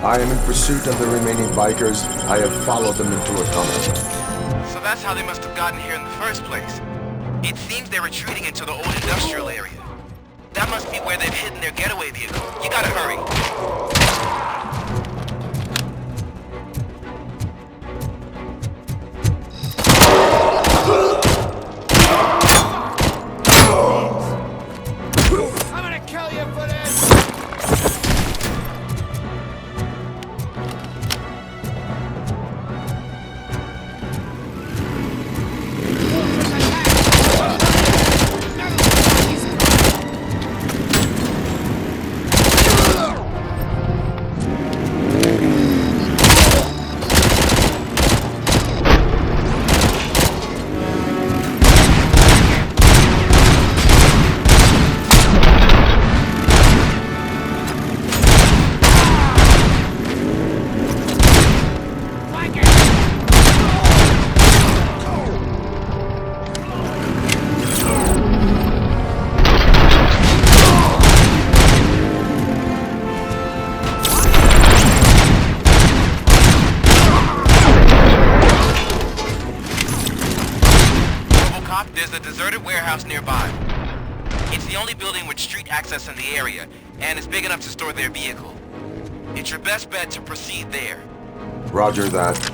I am in pursuit of the remaining bikers. I have followed them into a tunnel. So that's how they must have gotten here in the first place. It seems they're retreating into the old industrial area. That must be where they've hidden their getaway vehicle. You gotta hurry. There's a deserted warehouse nearby. It's the only building with street access in the area, and it's big enough to store their vehicle. It's your best bet to proceed there. Roger that.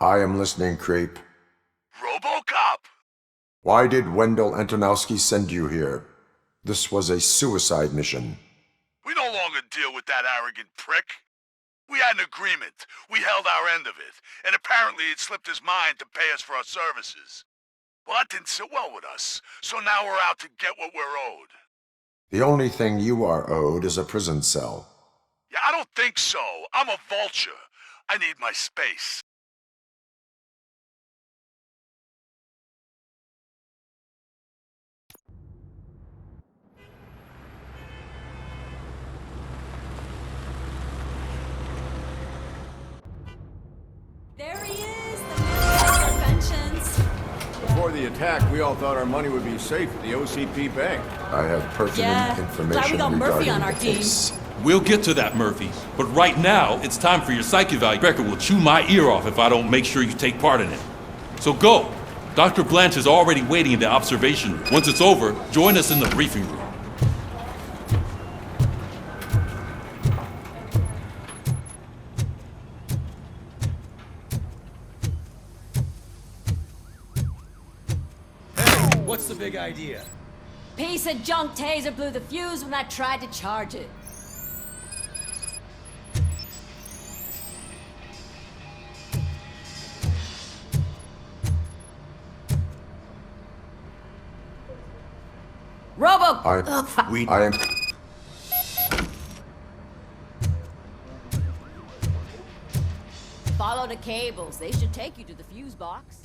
I am listening, creep. Robocop! Why did Wendell Antonowski send you here? This was a suicide mission. We no longer deal with that arrogant prick. We had an agreement. We held our end of it. And apparently it slipped his mind to pay us for our services. Well, that didn't sit well with us. So now we're out to get what we're owed. The only thing you are owed is a prison cell. Yeah, I don't think so. I'm a vulture. I need my space. There he is, the man of inventions. Before the attack, we all thought our money would be safe at the OCP bank. I have pertinent Yeah, information glad we got Murphy regarding on our the team. case. We'll get to that, Murphy. But right now, it's time for your psych eval. Becker will chew my ear off if I don't make sure you take part in it. So go. Dr. Blanche is already waiting in the observation room. Once it's over, join us in the briefing room. What's the big idea? Piece of junk taser blew the fuse when I tried to charge it. I am... Follow the cables. They should take you to the fuse box.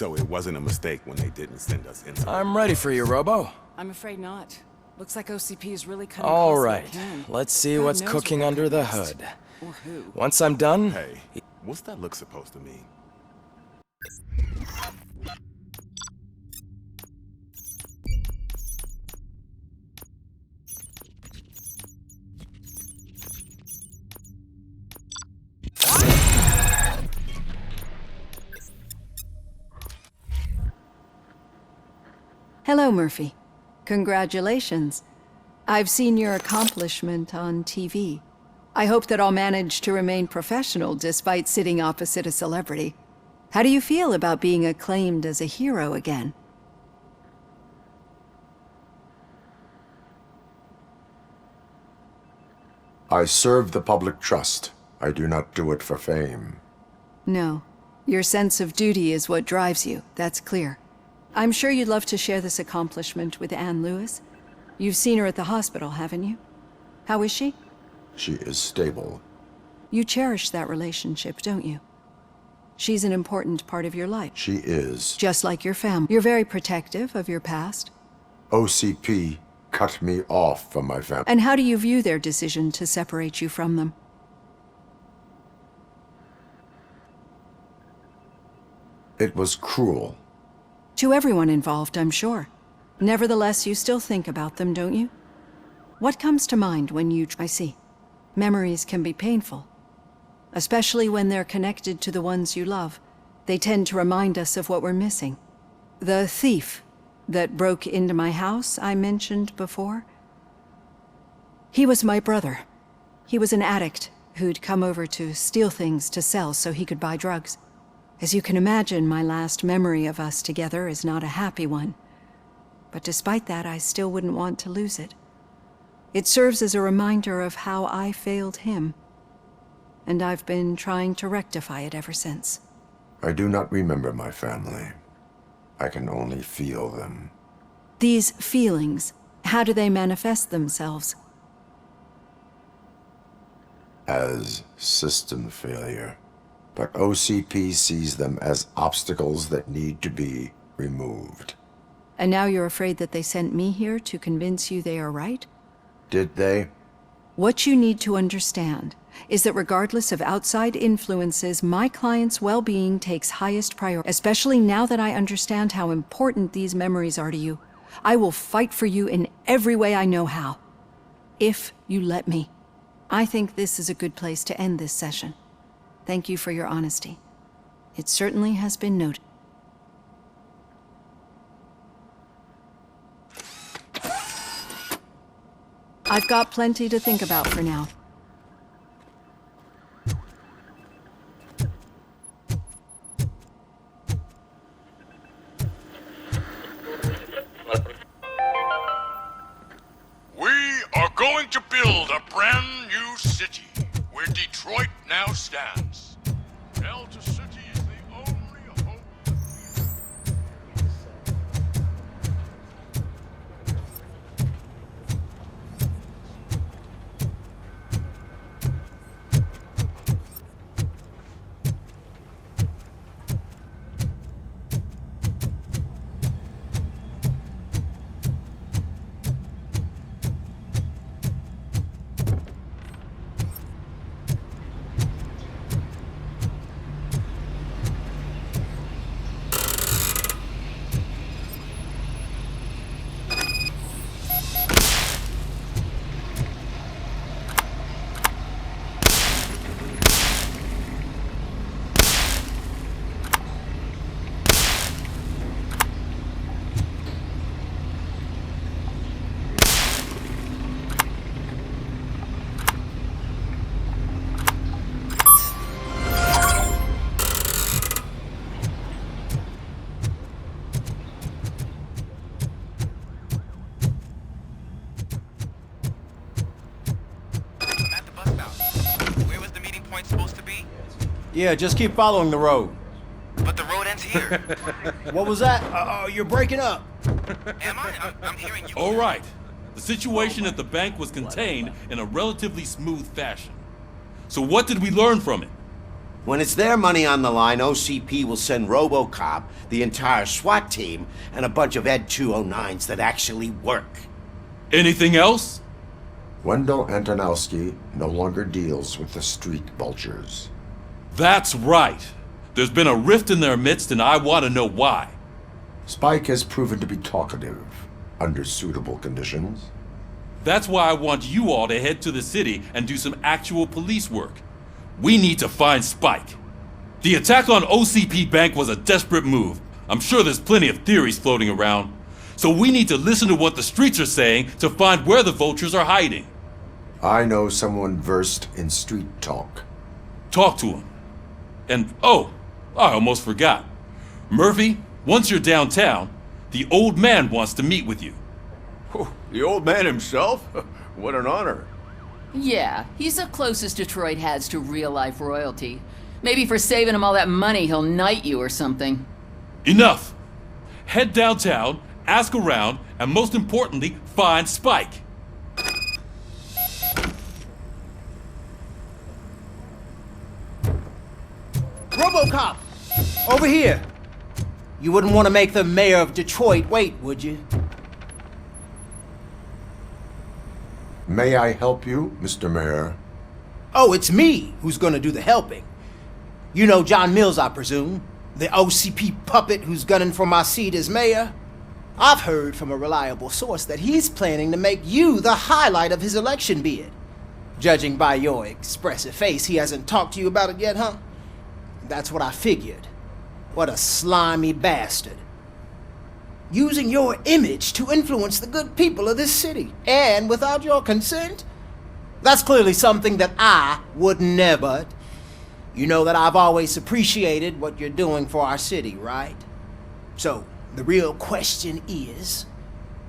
So it wasn't a mistake when they didn't send us inside. I'm ready for you, Robo. I'm afraid not. Looks like OCP is really cutting All costs right, again. let's see God what's knows cooking where under the they're hood. Or who. Once I'm done, Hey, what's that look supposed to mean? Hello, Murphy. Congratulations. I've seen your accomplishment on TV. I hope that I'll manage to remain professional despite sitting opposite a celebrity. How do you feel about being acclaimed as a hero again? I serve the public trust. I do not do it for fame. No. Your sense of duty is what drives you, that's clear. I'm sure you'd love to share this accomplishment with Anne Lewis. You've seen her at the hospital, haven't you? How is she? She is stable. You cherish that relationship, don't you? She's an important part of your life. She is. Just like your family. You're very protective of your past. OCP cut me off from my family. And how do you view their decision to separate you from them? It was cruel. To everyone involved, I'm sure. Nevertheless, you still think about them, don't you? What comes to mind when you... I see. Memories can be painful. Especially when they're connected to the ones you love. They tend to remind us of what we're missing. The thief that broke into my house I mentioned before. He was my brother. He was an addict who'd come over to steal things to sell so he could buy drugs. As you can imagine, my last memory of us together is not a happy one. But despite that, I still wouldn't want to lose it. It serves as a reminder of how I failed him. And I've been trying to rectify it ever since. I do not remember my family. I can only feel them. These feelings, how do they manifest themselves? As system failure. But OCP sees them as obstacles that need to be removed. And now you're afraid that they sent me here to convince you they are right? Did they? What you need to understand is that regardless of outside influences, my client's well-being takes highest priority. Especially now that I understand how important these memories are to you. I will fight for you in every way I know how. If you let me. I think this is a good place to end this session. Thank you for your honesty. It certainly has been noted. I've got plenty to think about for now. We are going to build a brand new city where Detroit now stands. Delta City is the only hope. Yeah, just keep following the road. But the road ends here. What was that? Uh-oh, you're breaking up. Am I? I'm hearing you. all right. The situation at the bank was contained in a relatively smooth fashion. So what did we learn from it? When it's their money on the line, OCP will send Robocop, the entire SWAT team, and a bunch of Ed 209s that actually work. Anything else? Wendell Antonowski no longer deals with the street vultures. That's right. There's been a rift in their midst, and I want to know why. Spike has proven to be talkative, under suitable conditions. That's why I want you all to head to the city and do some actual police work. We need to find Spike. The attack on OCP Bank was a desperate move. I'm sure there's plenty of theories floating around. So we need to listen to what the streets are saying to find where the vultures are hiding. I know someone versed in street talk. Talk to him. And, oh, I almost forgot. Murphy, once you're downtown, the old man wants to meet with you. Oh, the old man himself? What an honor. Yeah, he's the closest Detroit has to real-life royalty. Maybe for saving him all that money, he'll knight you or something. Enough! Head downtown, ask around, and most importantly, find Spike. Robocop! Over here! You wouldn't want to make the mayor of Detroit wait, would you? May I help you, Mr. Mayor? Oh, it's me who's gonna do the helping. You know John Mills, I presume? The OCP puppet who's gunning for my seat as mayor? I've heard from a reliable source that he's planning to make you the highlight of his election bid. Judging by your expressive face, he hasn't talked to you about it yet, huh? That's what I figured. What a slimy bastard. Using your image to influence the good people of this city, and without your consent? That's clearly something that I would never. You know that I've always appreciated what you're doing for our city, right? So, the real question is,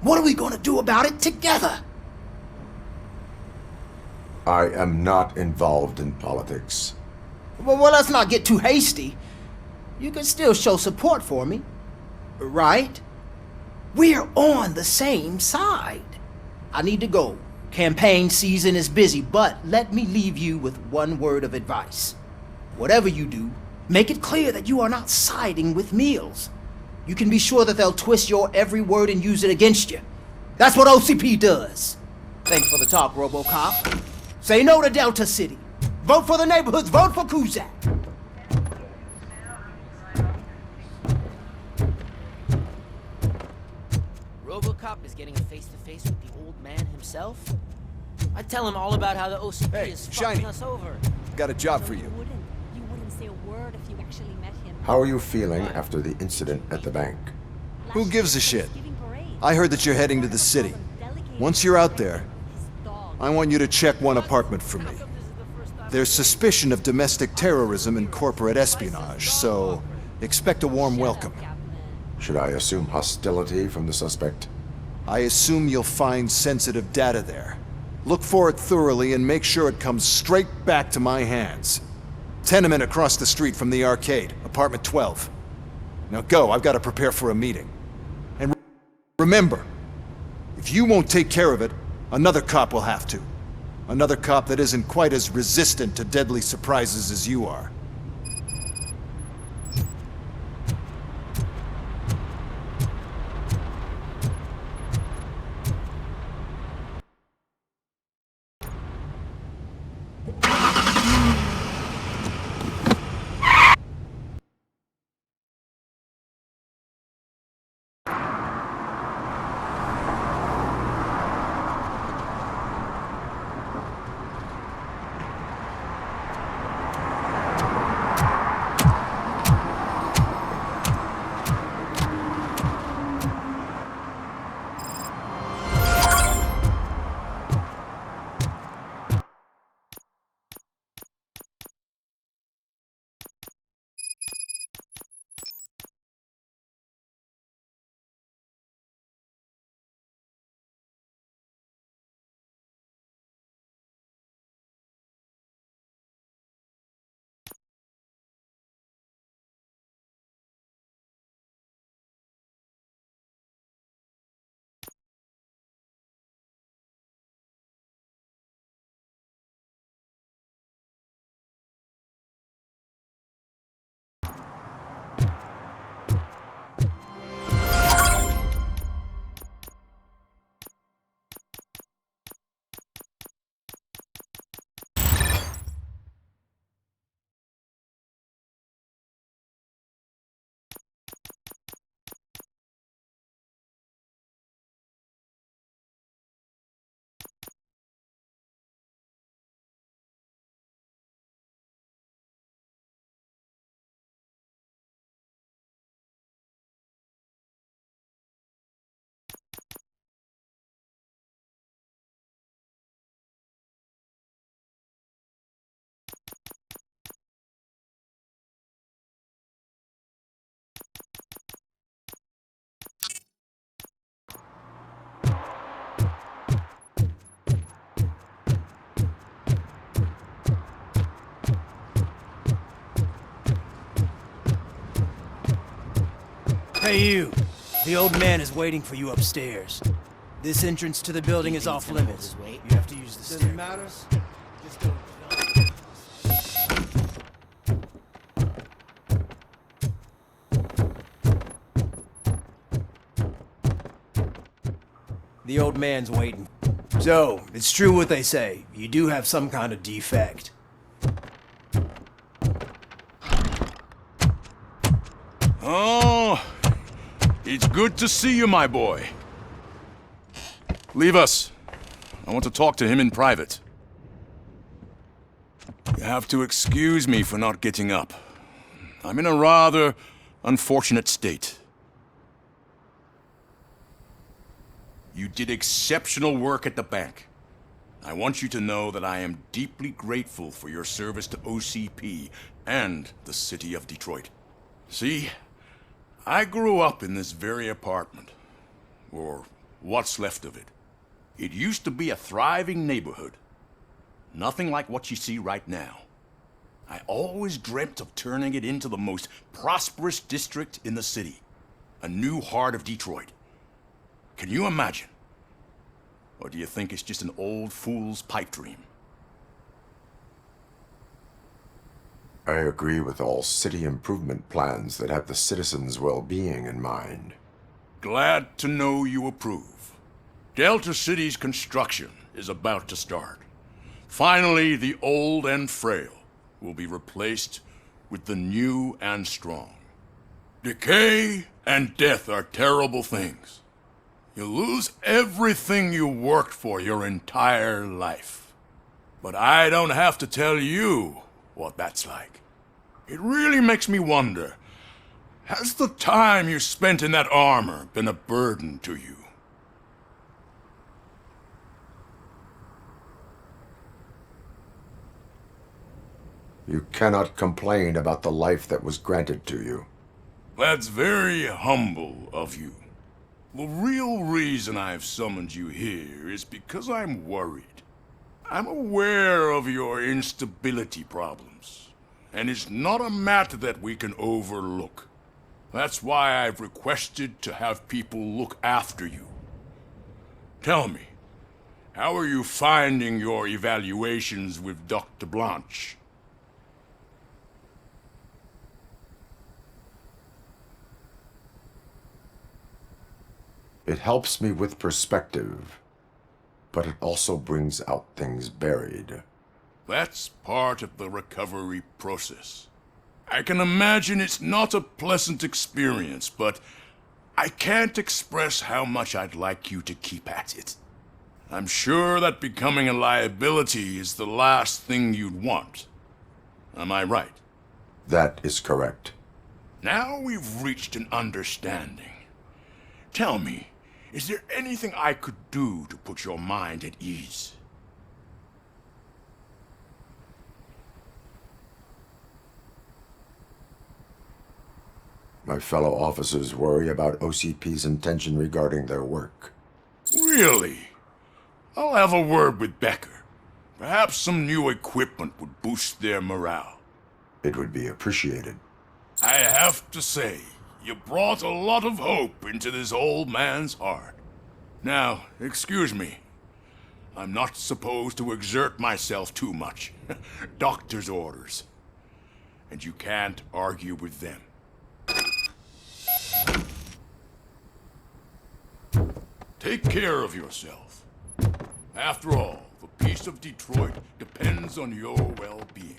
what are we gonna do about it together? I am not involved in politics. Well, let's not get too hasty. You can still show support for me, right? We're on the same side. I need to go. Campaign season is busy, but let me leave you with one word of advice. Whatever you do, make it clear that you are not siding with Mills. You can be sure that they'll twist your every word and use it against you. That's what OCP does. Thanks for the talk, Robocop. Say no to Delta City. Vote for the neighborhoods. Vote for Kuzak. Robocop is getting a face-to-face with the old man himself? I'd tell him all about how the OCP is fucking us over. Got a job for you. You wouldn't say a word if you actually met him. How are you feeling after the incident at the bank? Who gives a shit? I heard that you're heading to the city. Once you're out there, I want you to check one apartment for me. There's suspicion of domestic terrorism and corporate espionage, so expect a warm welcome. Should I assume hostility from the suspect? I assume you'll find sensitive data there. Look for it thoroughly and make sure it comes straight back to my hands. Tenement across the street from the arcade, apartment 12. Now go, I've got to prepare for a meeting. And remember, if you won't take care of it, another cop will have to. Another cop that isn't quite as resistant to deadly surprises as you are. Hey, you. The old man is waiting for you upstairs. This entrance to the building is off limits. You have to use the stairs. matter? Just go. The old man's waiting. So, it's true what they say. You do have some kind of defect. Oh, it's good to see you, my boy. Leave us. I want to talk to him in private. You have to excuse me for not getting up. I'm in a rather unfortunate state. You did exceptional work at the bank. I want you to know that I am deeply grateful for your service to OCP and the city of Detroit. See, I grew up in this very apartment, or what's left of it. It used to be a thriving neighborhood. Nothing like what you see right now. I always dreamt of turning it into the most prosperous district in the city. A new heart of Detroit. Can you imagine? Or do you think it's just an old fool's pipe dream? I agree with all city improvement plans that have the citizens' well-being in mind. Glad to know you approve. Delta City's construction is about to start. Finally, the old and frail will be replaced with the new and strong. Decay and death are terrible things. You lose everything you worked for your entire life. But I don't have to tell you what that's like. It really makes me wonder, has the time you spent in that armor been a burden to you? You cannot complain about the life that was granted to you. That's very humble of you. The real reason I've summoned you here is because I'm worried. I'm aware of your instability problems, and it's not a matter that we can overlook. That's why I've requested to have people look after you. Tell me, how are you finding your evaluations with Dr. Blanche? It helps me with perspective, but it also brings out things buried. That's part of the recovery process. I can imagine it's not a pleasant experience, but I can't express how much I'd like you to keep at it. I'm sure that becoming a liability is the last thing you'd want. Am I right? That is correct. Now we've reached an understanding. Tell me, is there anything I could do to put your mind at ease? My fellow officers worry about OCP's intention regarding their work. Really? I'll have a word with Becker. Perhaps some new equipment would boost their morale. It would be appreciated. I have to say, you brought a lot of hope into this old man's heart. Now, excuse me. I'm not supposed to exert myself too much. Doctor's orders. And you can't argue with them. Take care of yourself. After all, the peace of Detroit depends on your well-being.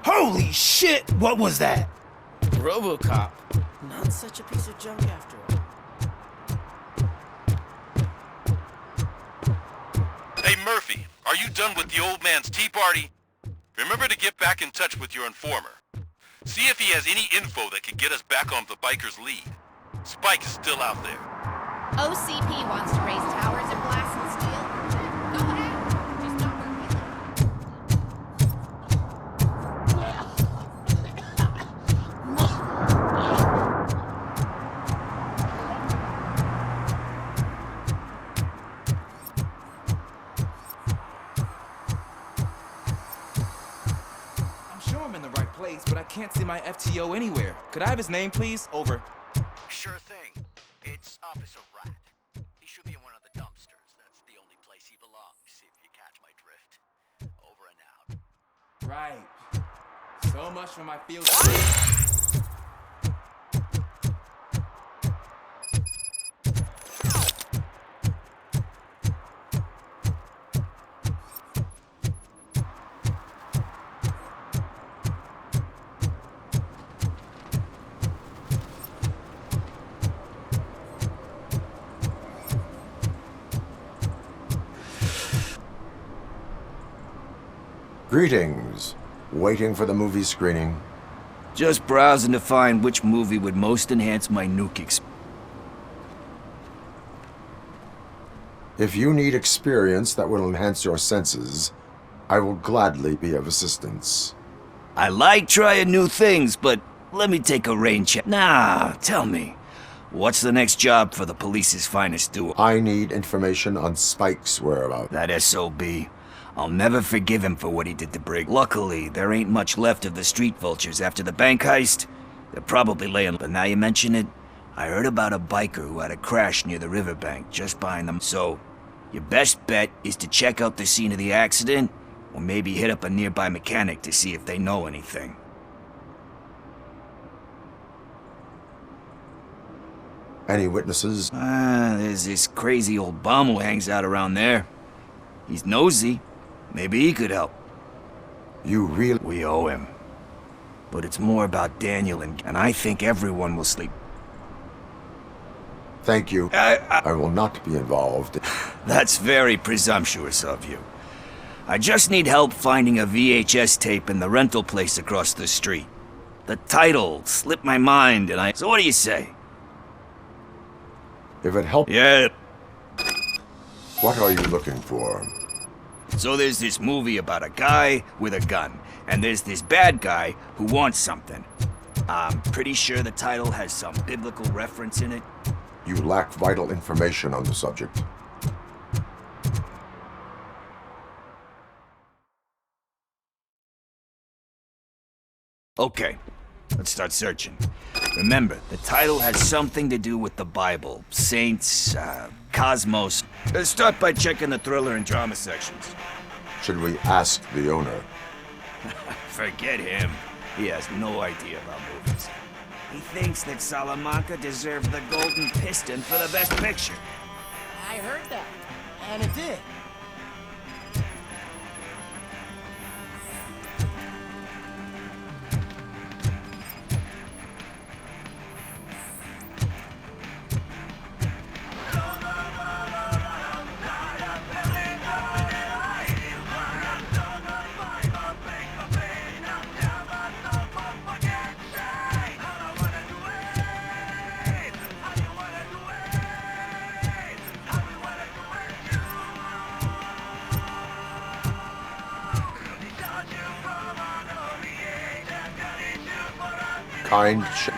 Holy shit! What was that? Robocop. Not such a piece of junk after all. Hey, Murphy, are you done with the old man's tea party? Remember to get back in touch with your informer. See if he has any info that could get us back on the biker's lead. Spike is still out there. OCP wants to raise towers of glass and steel. Go ahead. Just don't hurt me. can't see my FTO anywhere. Could I have his name, please? Over. Sure thing. It's Officer Rat. He should be in one of the dumpsters. That's the only place he belongs, if you catch my drift. Over and out. Right. So much for my field. Greetings. Waiting for the movie screening? Just browsing to find which movie would most enhance my nuke experience. If you need experience that will enhance your senses, I will gladly be of assistance. I like trying new things, but let me take a rain check. Nah, tell me. What's the next job for the police's finest duo? I need information on Spike's whereabouts. That SOB. I'll never forgive him for what he did to Brig. Luckily, there ain't much left of the street vultures after the bank heist. They're probably laying... But now you mention it, I heard about a biker who had a crash near the riverbank, just behind them. So, your best bet is to check out the scene of the accident, or maybe hit up a nearby mechanic to see if they know anything. Any witnesses? There's this crazy old bum who hangs out around there. He's nosy. Maybe he could help. You really... We owe him. But it's more about Daniel and I think everyone will sleep. Thank you. I will not be involved. That's very presumptuous of you. I just need help finding a VHS tape in the rental place across the street. The title slipped my mind and So what do you say? If it helps... Yeah. What are you looking for? So there's this movie about a guy with a gun, and there's this bad guy who wants something. I'm pretty sure the title has some biblical reference in it. You lack vital information on the subject. Okay, let's start searching. Remember, the title has something to do with the Bible, saints, cosmos. Let's start by checking the thriller and drama sections. Should we ask the owner? Forget him. He has no idea about movies. He thinks that Salamanca deserved the Golden Piston for the Best Picture. I heard that, and it did.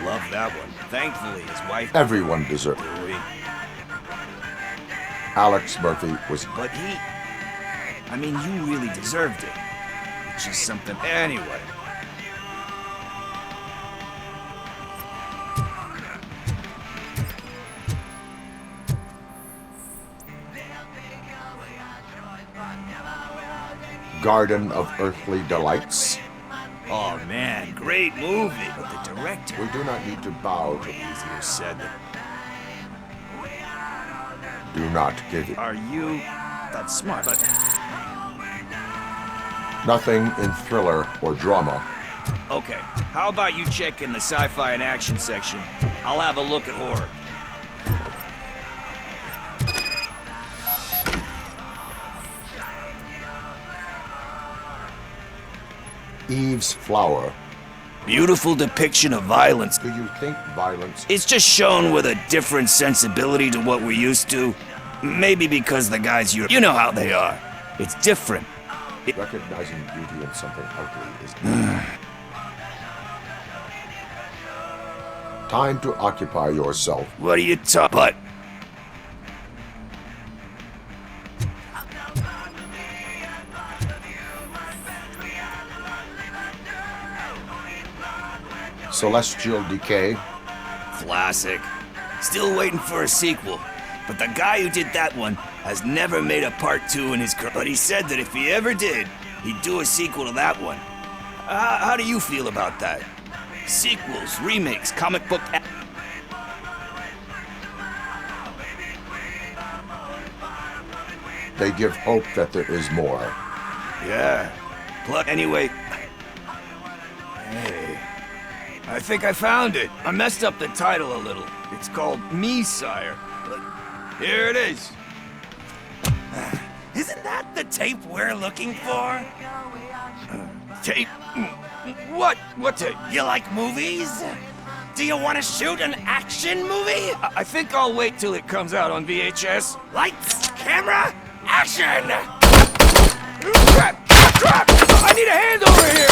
Love that one. Thankfully, his wife... Everyone deserved it. Alex Murphy was... But he... I mean, you really deserved it. It's just something... Anyway. Garden of Earthly Delights. Oh man, great movie. But the director... We do not need to bow to... Easier said than... Do not give it. Are you... That's smart, but... Nothing in thriller or drama. Okay, how about you check in the sci-fi and action section? I'll have a look at horror. Eve's Flower. Beautiful depiction of violence. Do you think violence... It's just shown with a different sensibility to what we're used to. Maybe because the guys you know how they are. It's different. Recognizing beauty in something ugly is... Time to occupy yourself. What are you talking about? Celestial Decay. Classic. Still waiting for a sequel. But the guy who did that one has never made a part 2 in his career. But he said that if he ever did, he'd do a sequel to that one. How do you feel about that? Sequels, remakes, comic book... They give hope that there is more. Yeah. Anyway... Hey... I think I found it. I messed up the title a little. It's called Me, Sire. But here it is. Isn't that the tape we're looking for? Tape? What? What tape? You like movies? Do you want to shoot an action movie? I think I'll wait till it comes out on VHS. Lights, camera, action! Crap! Crap! I need a hand over here!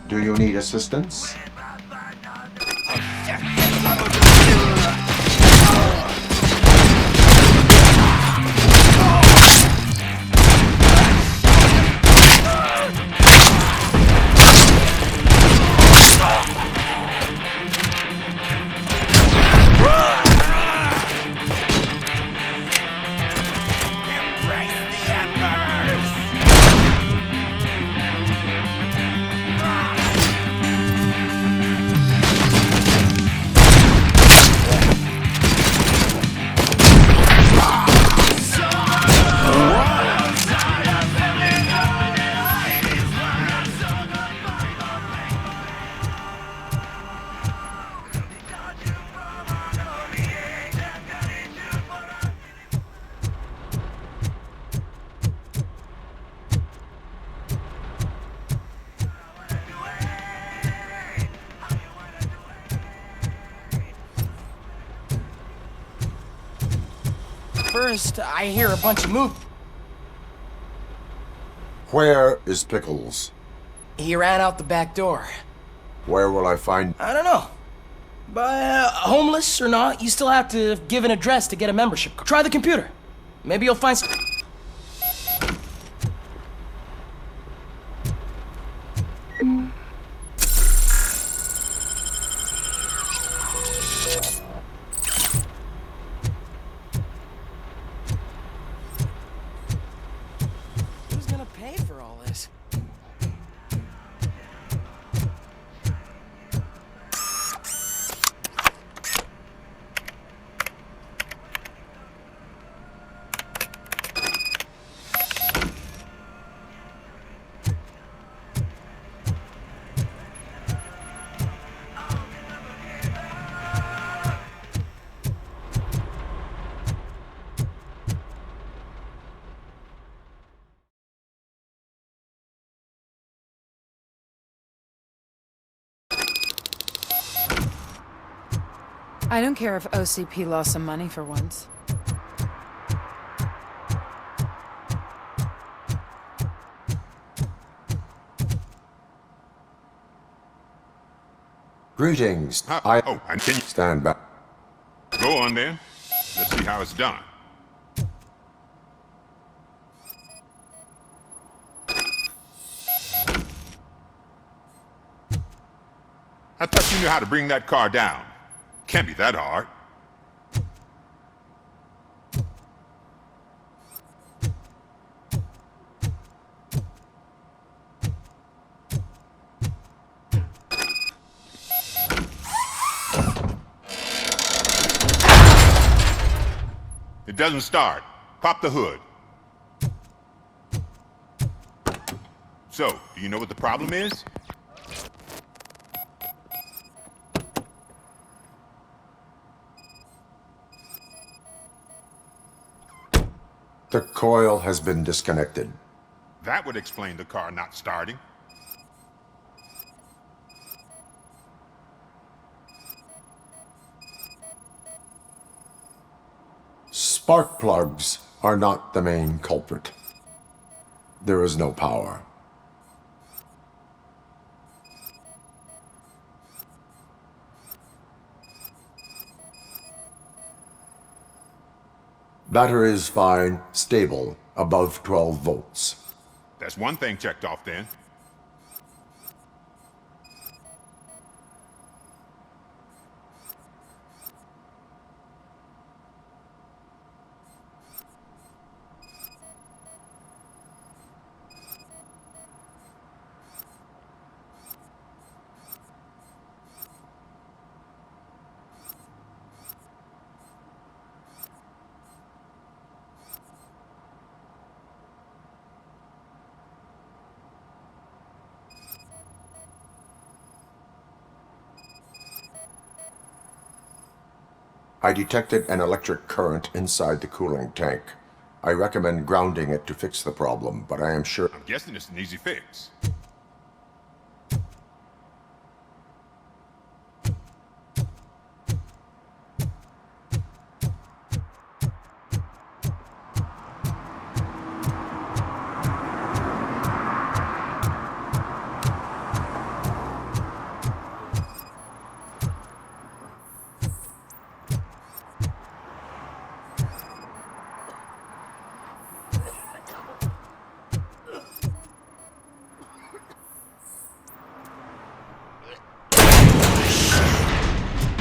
Do you need assistance? First, I hear a bunch of movement. Where is Pickles? He ran out the back door. Where will I find... I don't know. But homeless or not, you still have to give an address to get a membership. Try the computer. Maybe you'll find... Who's gonna pay for all this? I don't care if OCP lost some money for once. Greetings. And can you stand back. go on then? Let's see how it's done. I thought you knew how to bring that car down. Can't be that hard. It doesn't start. Pop the hood. So, do you know what the problem is? The coil has been disconnected. That would explain the car not starting. Spark plugs are not the main culprit. There is no power. Battery is fine, stable, above 12 volts. That's one thing checked off then. I detected an electric current inside the cooling tank. I recommend grounding it to fix the problem, but I am sure... I'm guessing it's an easy fix.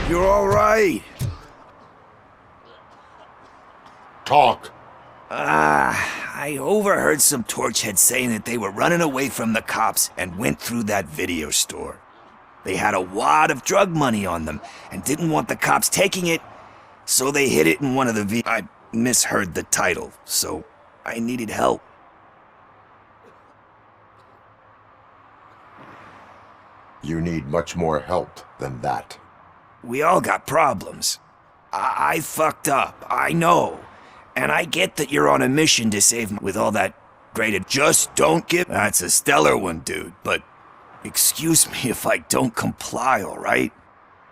You're all right. Talk. I overheard some torchheads saying that they were running away from the cops and went through that video store. They had a wad of drug money on them and didn't want the cops taking it, so they hid it in one of the I misheard the title, so I needed help. You need much more help than that. We all got problems. I fucked up, I know. And I get that you're on a mission to save with all that great just don't give... That's a stellar one, dude, but excuse me if I don't comply, all right?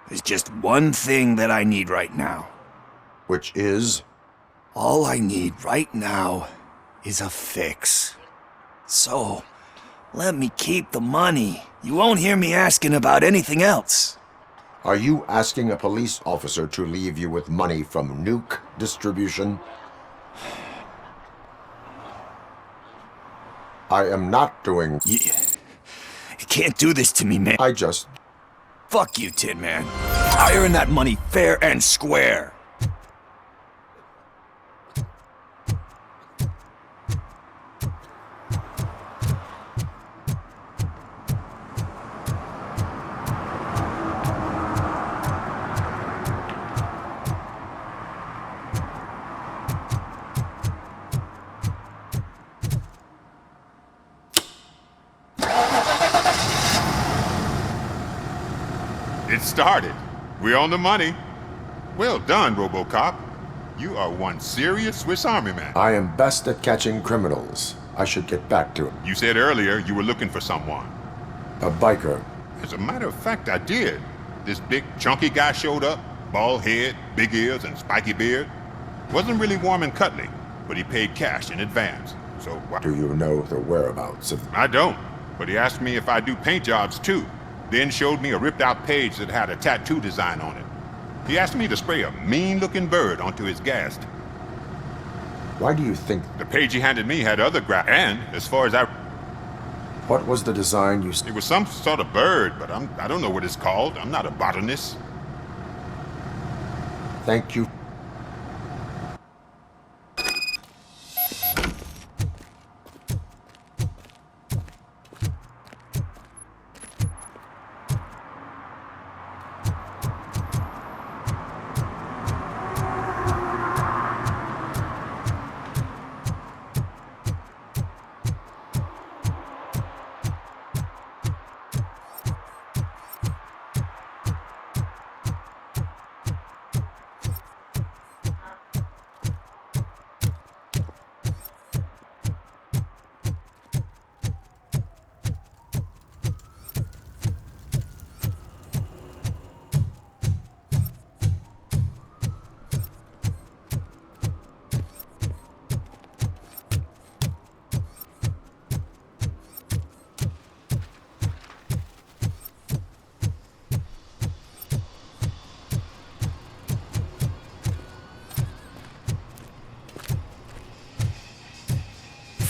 There's just one thing that I need right now. Which is? All I need right now is a fix. So, let me keep the money. You won't hear me asking about anything else. Are you asking a police officer to leave you with money from nuke distribution? I am not doing... You can't do this to me, man. I just... Fuck you, Tin Man. I earn that money fair and square. It started. We're on the money. Well done, Robocop. You are one serious Swiss Army man. I am best at catching criminals. I should get back to him. You said earlier you were looking for someone. A biker. As a matter of fact, I did. This big, chunky guy showed up. Bald head, big ears, and spiky beard. Wasn't really warm and cuddly, but he paid cash in advance. So... Do you know the whereabouts of... I don't, but he asked me if I do paint jobs too. Then showed me a ripped-out page that had a tattoo design on it. He asked me to spray a mean-looking bird onto his gas. Why do you think... The page he handed me had other and, as far as I... What was the design you... It was some sort of bird, but I don't know what it's called. I'm not a botanist. Thank you.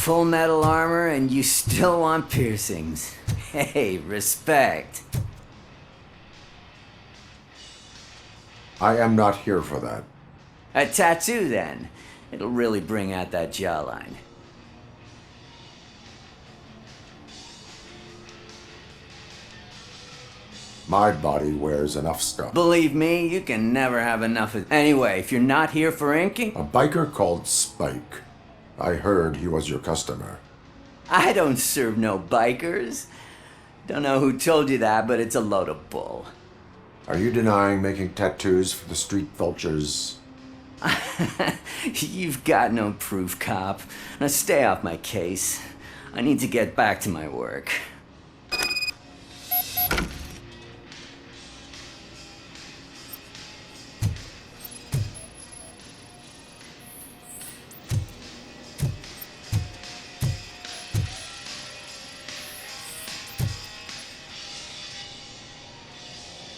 Full metal armor and you still want piercings. Hey, respect. I am not here for that. A tattoo, then. It'll really bring out that jawline. My body wears enough stuff. Believe me, you can never have enough of... Anyway, if you're not here for inking... A biker called Spike. I heard he was your customer. I don't serve no bikers. Don't know who told you that, but it's a load of bull. Are you denying making tattoos for the street vultures? You've got no proof, cop. Now stay off my case. I need to get back to my work.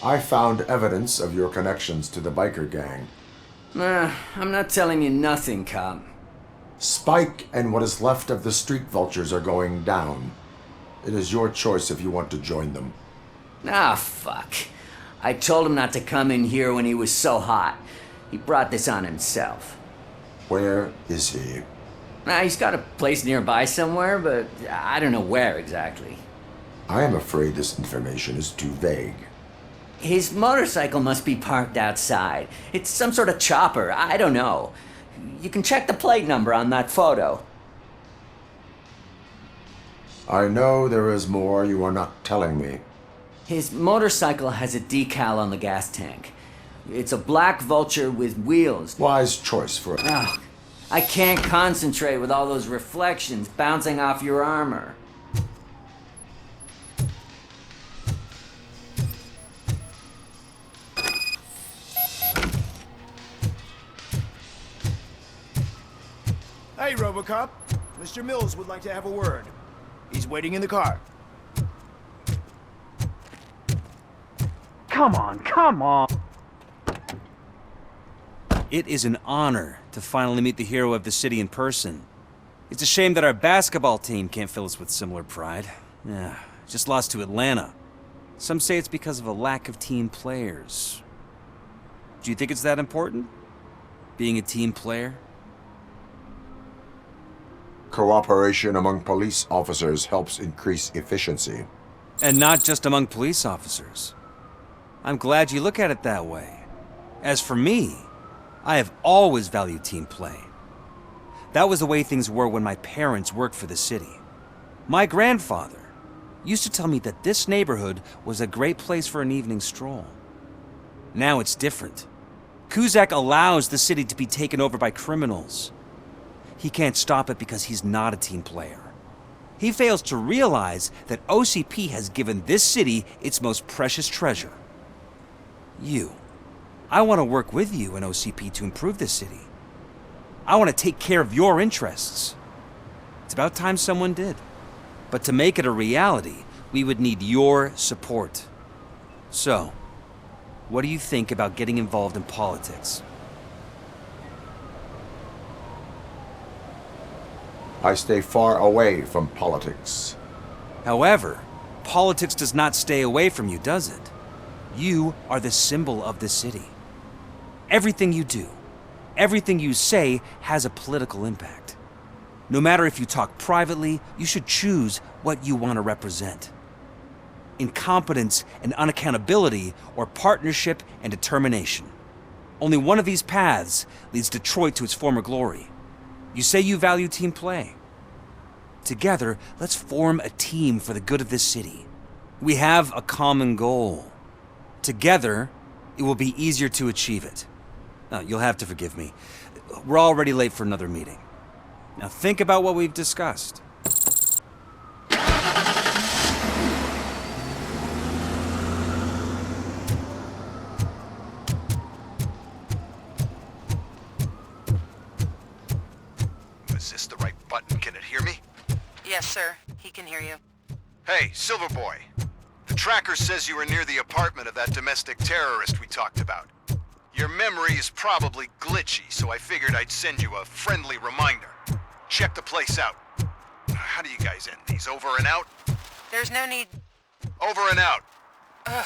I found evidence of your connections to the biker gang. I'm not telling you nothing, cop. Spike and what is left of the street vultures are going down. It is your choice if you want to join them. Ah, fuck. I told him not to come in here when he was so hot. He brought this on himself. Where is he? He's got a place nearby somewhere, but I don't know where exactly. I am afraid this information is too vague. His motorcycle must be parked outside. It's some sort of chopper. I don't know. You can check the plate number on that photo. I know there is more you are not telling me. His motorcycle has a decal on the gas tank. It's a black Vulture with wheels. Wise choice for it. Oh, I can't concentrate with all those reflections bouncing off your armor. Hey, Robocop. Mr. Mills would like to have a word. He's waiting in the car. Come on, come on! It is an honor to finally meet the hero of the city in person. It's a shame that our basketball team can't fill us with similar pride. Yeah, just lost to Atlanta. Some say it's because of a lack of team players. Do you think it's that important? Being a team player? Cooperation among police officers helps increase efficiency. And not just among police officers. I'm glad you look at it that way. As for me, I have always valued team play. That was the way things were when my parents worked for the city. My grandfather used to tell me that this neighborhood was a great place for an evening stroll. Now it's different. Cusack allows the city to be taken over by criminals. He can't stop it because he's not a team player. He fails to realize that OCP has given this city its most precious treasure. You. I want to work with you and OCP to improve this city. I want to take care of your interests. It's about time someone did. But to make it a reality, we would need your support. So, what do you think about getting involved in politics? I stay far away from politics. However, politics does not stay away from you, does it? You are the symbol of the city. Everything you do, everything you say has a political impact. No matter if you talk privately, you should choose what you want to represent. Incompetence and unaccountability, or partnership and determination. Only one of these paths leads Detroit to its former glory. You say you value team play. Together, let's form a team for the good of this city. We have a common goal. Together, it will be easier to achieve it. Now, you'll have to forgive me. We're already late for another meeting. Now think about what we've discussed. Is this the right button? Can it hear me? Yes, sir. He can hear you. Hey, Silverboy. The tracker says you were near the apartment of that domestic terrorist we talked about. Your memory is probably glitchy, so I figured I'd send you a friendly reminder. Check the place out. How do you guys end these? Over and out? There's no need... Over and out. Ugh.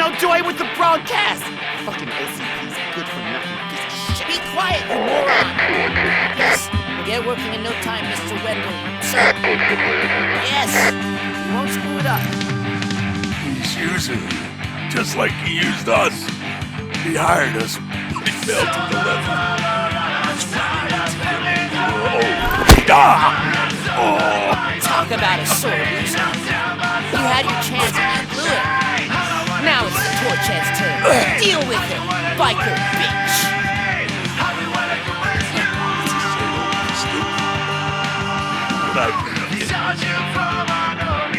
no doing with the broadcast! Fucking OCP's good for nothing piece of shit. Be quiet, you moron! Yes, we'll get working in no time, Mr. Wendell. Sir. Yes, you won't screw it up. He's using you, just like he used us. He hired us, but he failed to deliver. That's why Talk about a sore loser. You had your chance and you blew it. Now it's the toy chance turn. Deal with it, biker bitch.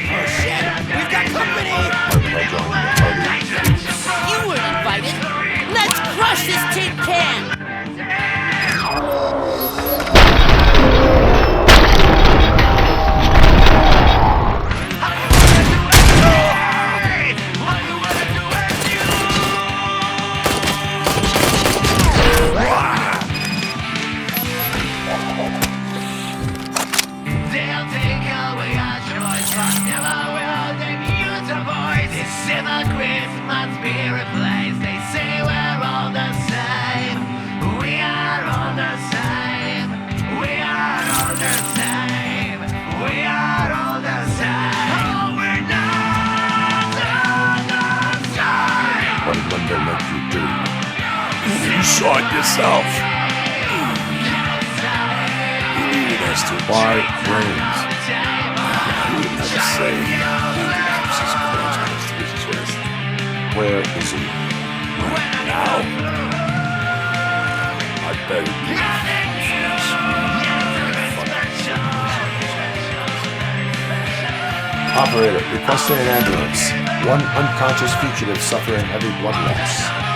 Oh shit, we've got company! You weren't invited. Let's crush this tin can! You saw it yourself. You needed us to acquire brains. You would never say. Where is he? Now? I better be. Operator, requesting an ambulance. One unconscious fugitive suffering heavy blood loss.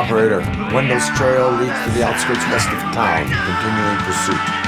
Operator, Wendell's trail leads to the outskirts west of town, continuing pursuit.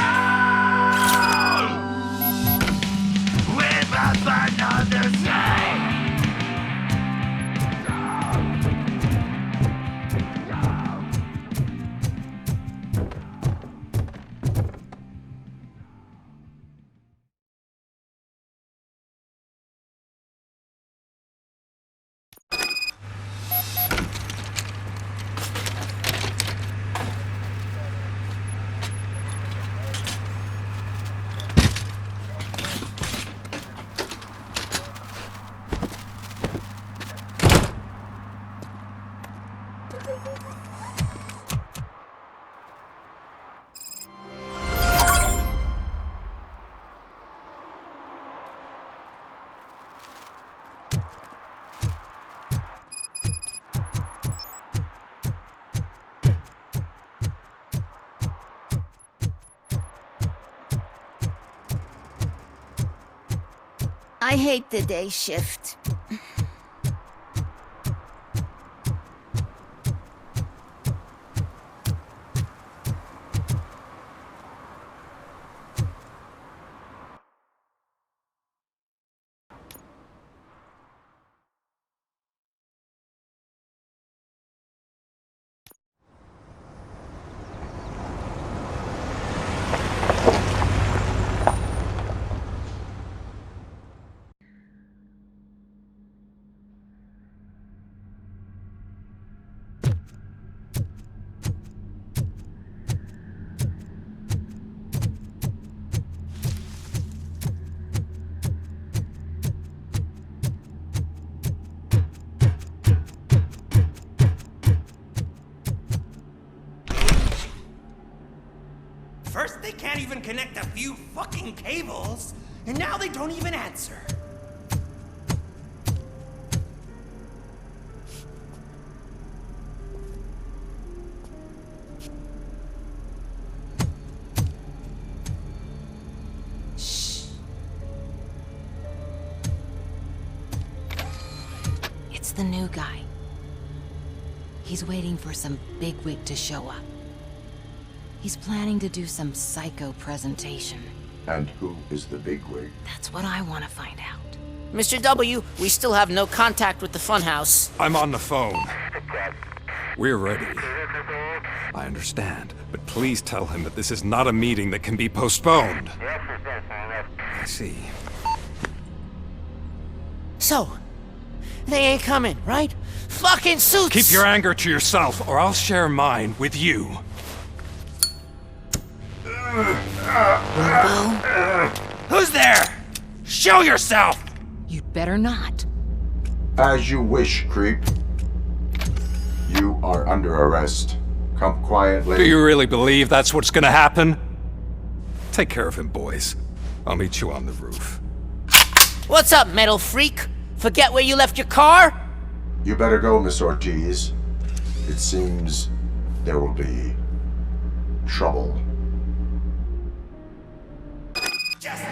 I hate the day shift. First, they can't even connect a few fucking cables, and now they don't even answer. It's the new guy. He's waiting for some bigwig to show up. He's planning to do some psycho presentation. And who is the bigwig? That's what I want to find out. Mr. W, we still have no contact with the funhouse. I'm on the phone. We're ready. I understand, but please tell him that this is not a meeting that can be postponed. I see. So, they ain't coming, right? Fucking suits! Keep your anger to yourself, or I'll share mine with you. Who's there? Show yourself! You'd better not. As you wish, creep. You are under arrest. Come quietly. Do you really believe that's what's gonna happen? Take care of him, boys. I'll meet you on the roof. What's up, metal freak? Forget where you left your car? You better go, Miss Ortiz. It seems there will be trouble. Just